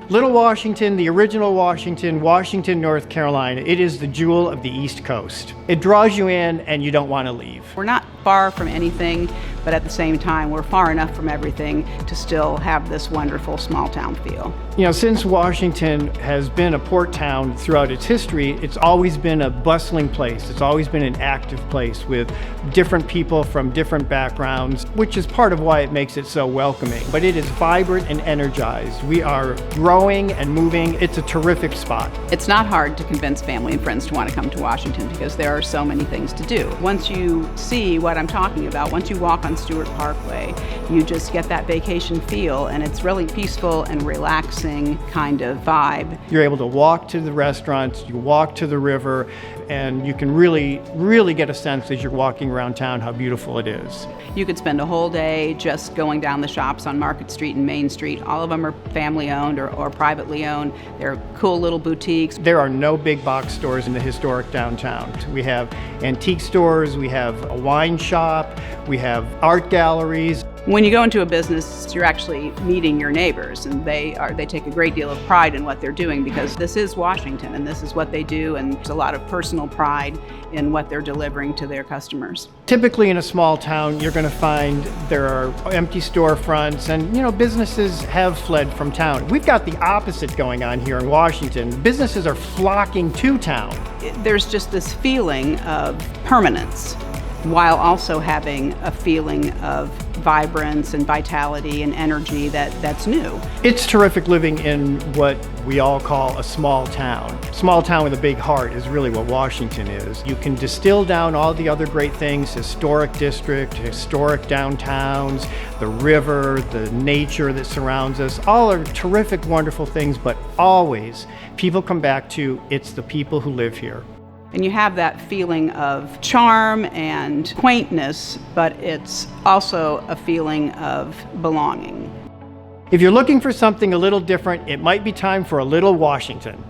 Little Washington, the original Washington, Washington, North Carolina, it is the jewel of the East Coast. It draws you in and you don't want to leave. We're not far from anything, but at the same time, we're far enough from everything to still have this wonderful small town feel. You know, since Washington has been a port town throughout its history, it's always been a bustling place. It's always been an active place with different people from different backgrounds, which is part of why it makes it so welcoming. But it is vibrant and energized. We are growing and moving. It's a terrific spot. It's not hard to convince family and friends to want to come to Washington because there are so many things to do. Once you see what I'm talking about, once you walk on Stewart Parkway, you just get that vacation feel, and it's really peaceful and relaxing kind of vibe. You're able to walk to the restaurants, you walk to the river, and you can really get a sense as you're walking around town how beautiful it is. You could spend a whole day just going down the shops on Market Street and Main Street. All of them are family owned or privately owned. They're cool little boutiques. There are no big box stores in the historic downtown. We have antique stores, we have a wine shop, we have art galleries. When you go into a business, you're actually meeting your neighbors, and they take a great deal of pride in what they're doing because this is Washington and this is what they do, and there's a lot of personal pride in what they're delivering to their customers. Typically in a small town, you're going to find there are empty storefronts and, you know, businesses have fled from town. We've got the opposite going on here in Washington. Businesses are flocking to town. There's just this feeling of permanence while also having a feeling of vibrance and vitality and energy that's new. It's terrific living in what we all call a small town. Small town with a big heart is really what Washington is. You can distill down all the other great things, historic district, historic downtowns, the river, the nature that surrounds us, all are terrific, wonderful things, but always people come back to it's the people who live here. And you have that feeling of charm and quaintness, but it's also a feeling of belonging. If you're looking for something a little different, it might be time for a little Washington.